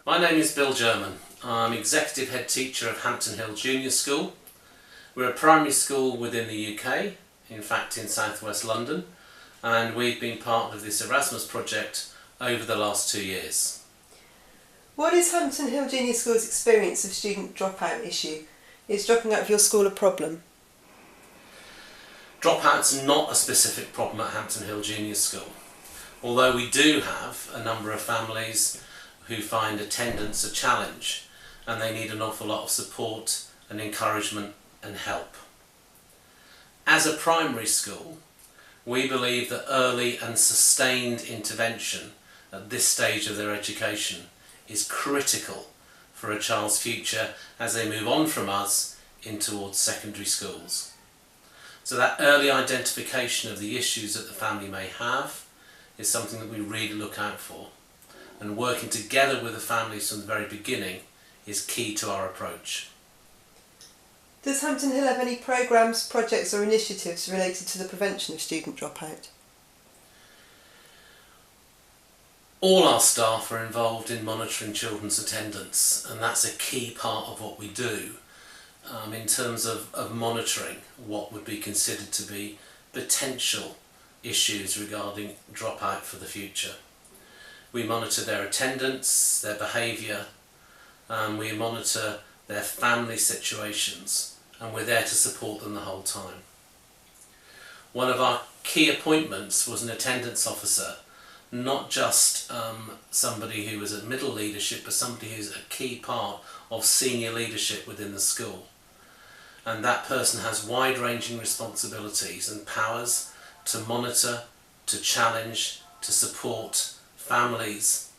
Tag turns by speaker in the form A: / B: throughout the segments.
A: My name is Bill Jerman. I'm Executive Head Teacher of Hampton Junior School. We're a primary school within the UK, in fact in southwest London, and we've been part of this Erasmus project over the last 2 years.
B: What is Hampton Hill Junior School's experience of student dropout issue? Is dropping out of your school a problem?
A: Dropout's not a specific problem at Hampton Hill Junior School, although we do have a number of families who find attendance a challenge and they need an awful lot of support and encouragement and help. As a primary school, we believe that early and sustained intervention at this stage of their education is critical for a child's future as they move on from us in towards secondary schools. So that early identification of the issues that the family may have is something that we really look out for. And working together with the families from the very beginning is key to our approach.
B: Does Hampton Hill have any programmes, projects or initiatives related to the prevention of student dropout?
A: All our staff are involved in monitoring children's attendance, and that's a key part of what we do in terms of monitoring what would be considered to be potential issues regarding dropout for the future. We monitor their attendance, their behaviour, we monitor their family situations, and we're there to support them the whole time. One of our key appointments was an attendance officer, not just somebody who was at middle leadership, but somebody who's a key part of senior leadership within the school. And that person has wide-ranging responsibilities and powers to monitor, to challenge, to support families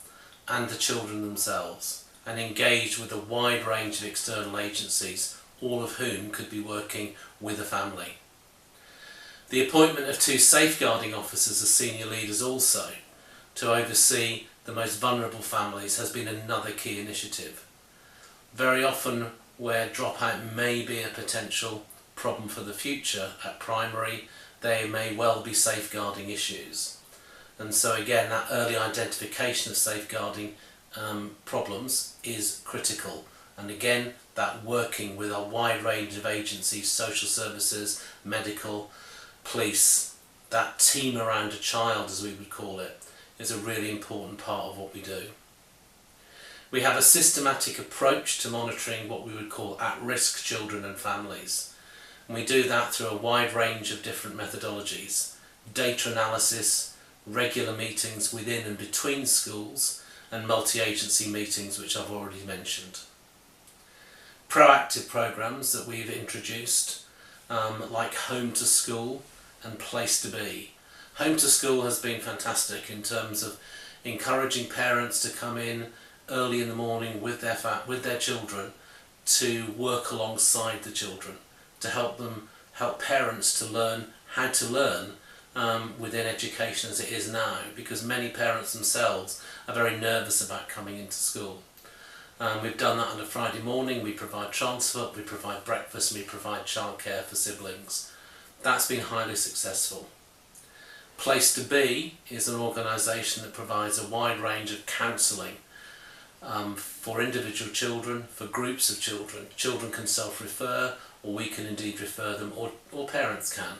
A: and the children themselves, and engage with a wide range of external agencies, all of whom could be working with a family. The appointment of 2 safeguarding officers as senior leaders also to oversee the most vulnerable families has been another key initiative. Very often where dropout may be a potential problem for the future at primary, they may well be safeguarding issues. And so again, that early identification of safeguarding problems is critical. And again, that working with a wide range of agencies, social services, medical, police, that team around a child as we would call it, is a really important part of what we do. We have a systematic approach to monitoring what we would call at-risk children and families. And we do that through a wide range of different methodologies: data analysis, regular meetings within and between schools, and multi-agency meetings, which I've already mentioned. Proactive programmes that we've introduced, like Home to School and Place to Be. Home to School has been fantastic in terms of encouraging parents to come in early in the morning with their children to work alongside the children, to help parents to learn how to learn within education as it is now, because many parents themselves are very nervous about coming into school. We've done that on a Friday morning. We provide transport, we provide breakfast, we provide childcare for siblings. That's been highly successful. Place to Be is an organisation that provides a wide range of counselling for individual children, for groups of children. Children can self-refer, or we can indeed refer them, or parents can.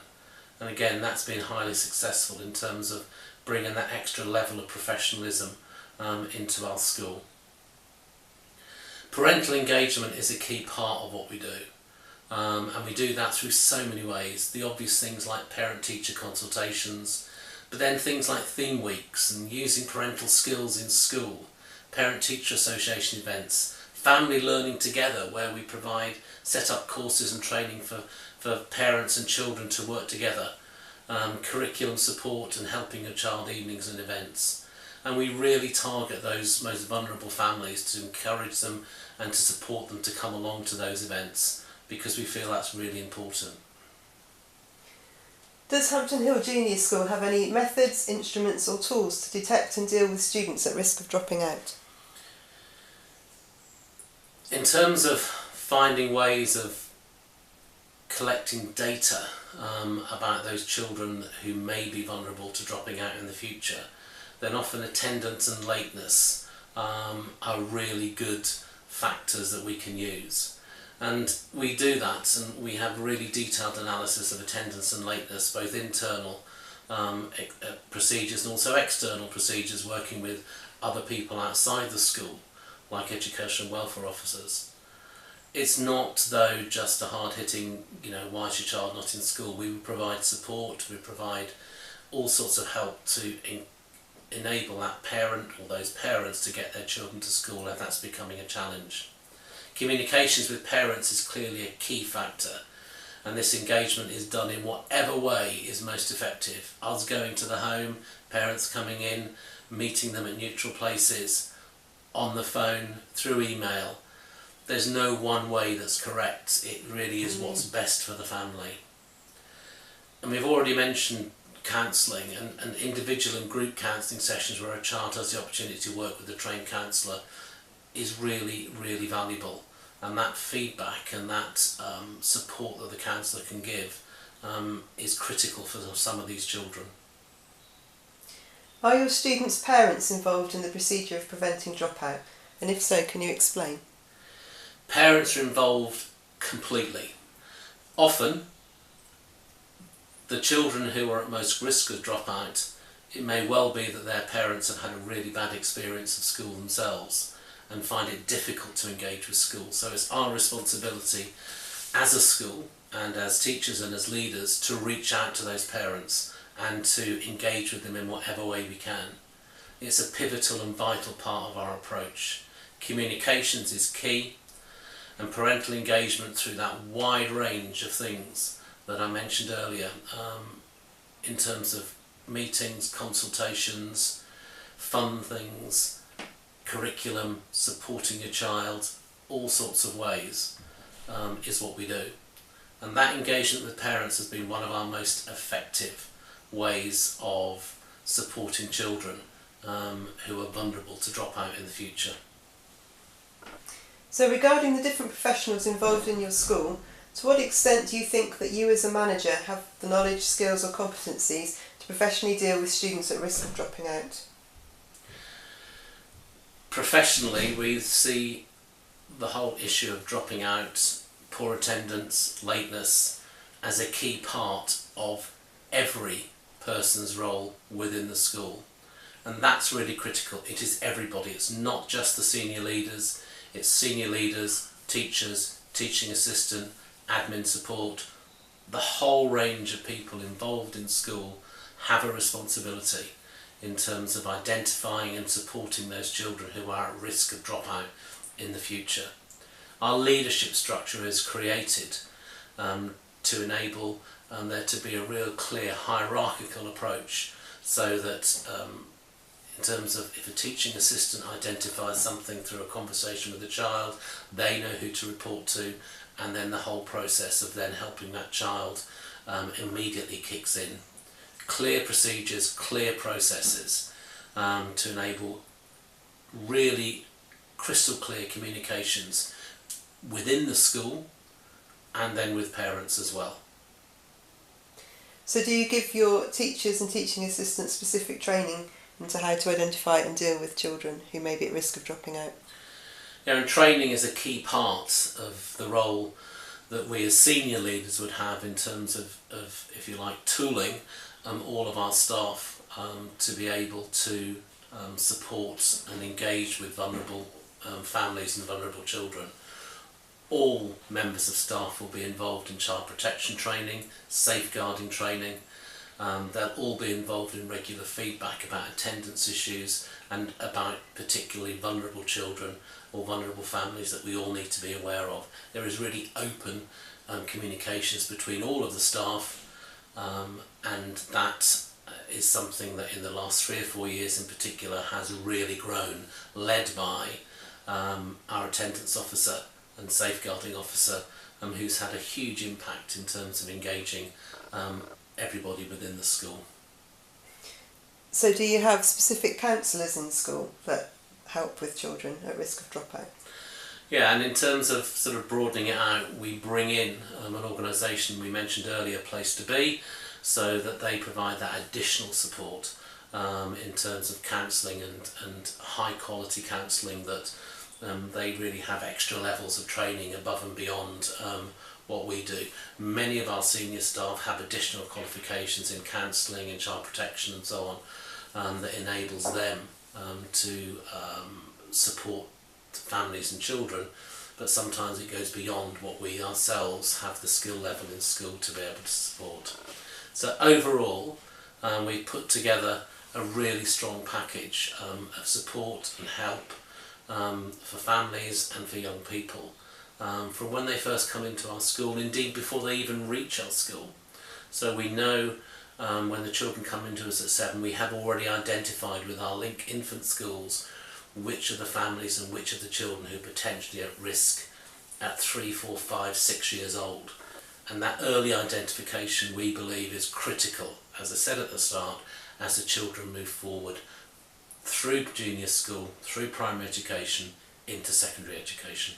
A: And again, that's been highly successful in terms of bringing that extra level of professionalism into our school. Parental engagement is a key part of what we do, and we do that through so many ways. The obvious things like parent-teacher consultations, but then things like theme weeks and using parental skills in school, parent-teacher association events, family learning together, where we set up courses and training for parents and children to work together, curriculum support and helping your child evenings and events. And we really target those most vulnerable families to encourage them and to support them to come along to those events, because we feel that's really important.
B: Does Hampton Hill Junior School have any methods, instruments or tools to detect and deal with students at risk of dropping out?
A: In terms of finding ways of collecting data about those children who may be vulnerable to dropping out in the future, then often attendance and lateness are really good factors that we can use. And we do that, and we have really detailed analysis of attendance and lateness, both internal procedures and also external procedures, working with other people outside the school, like education and welfare officers. It's not, though, just a hard-hitting, why is your child not in school? We provide support, we provide all sorts of help to enable that parent or those parents to get their children to school if that's becoming a challenge. Communications with parents is clearly a key factor, and this engagement is done in whatever way is most effective. Us going to the home, parents coming in, meeting them at neutral places, on the phone, through email. There's no one way that's correct. It really is what's best for the family. And we've already mentioned counselling, and individual and group counselling sessions where a child has the opportunity to work with a trained counsellor is really, really valuable. And that feedback and that support that the counsellor can give is critical for some of these children.
B: Are your students' parents involved in the procedure of preventing dropout? And if so, can you explain?
A: Parents are involved completely. Often, the children who are at most risk of dropout, it may well be that their parents have had a really bad experience of school themselves and find it difficult to engage with school. So it's our responsibility as a school and as teachers and as leaders to reach out to those parents and to engage with them in whatever way we can. It's a pivotal and vital part of our approach. Communications is key, and parental engagement through that wide range of things that I mentioned earlier, in terms of meetings, consultations, fun things, curriculum, supporting your child, all sorts of ways, is what we do. And that engagement with parents has been one of our most effective ways of supporting children who are vulnerable to drop out in the future.
B: So regarding the different professionals involved in your school, to what extent do you think that you as a manager have the knowledge, skills or competencies to professionally deal with students at risk of dropping out?
A: Professionally, we see the whole issue of dropping out, poor attendance, lateness as a key part of every person's role within the school. And that's really critical. It is everybody. It's not just the senior leaders. It's senior leaders, teachers, teaching assistant, admin support. The whole range of people involved in school have a responsibility in terms of identifying and supporting those children who are at risk of dropout in the future. Our leadership structure is created to enable there to be a real clear hierarchical approach, so that in terms of if a teaching assistant identifies something through a conversation with a child, they know who to report to, and then the whole process of then helping that child immediately kicks in. Clear procedures, clear processes to enable really crystal clear communications within the school and then with parents as well.
B: So do you give your teachers and teaching assistants specific training into how to identify and deal with children who may be at risk of dropping out?
A: Yeah, and training is a key part of the role that we as senior leaders would have in terms of if you like, tooling all of our staff to be able to support and engage with vulnerable families and vulnerable children. All members of staff will be involved in child protection training, safeguarding training. They'll all be involved in regular feedback about attendance issues and about particularly vulnerable children or vulnerable families that we all need to be aware of. There is really open communications between all of the staff, and that is something that in the last 3 or 4 years in particular has really grown, led by our attendance officer and safeguarding officer, who's had a huge impact in terms of engaging everybody within the school.
B: So do you have specific counsellors in school that help with children at risk of dropout?
A: Yeah, and in terms of sort of broadening it out, we bring in an organisation we mentioned earlier, Place to Be, so that they provide that additional support. in terms of counselling and high quality counselling, that they really have extra levels of training above and beyond what we do. Many of our senior staff have additional qualifications in counselling and child protection and so on, that enables them to support families and children, but sometimes it goes beyond what we ourselves have the skill level in school to be able to support. So overall, we put together a really strong package of support and help for families and for young people, from when they first come into our school, indeed before they even reach our school. So we know when the children come into us at 7, we have already identified with our link infant schools which are the families and which are the children who are potentially at risk at 3, 4, 5, 6 years old. And that early identification, we believe, is critical, as I said at the start, as the children move forward through junior school, through primary education, into secondary education.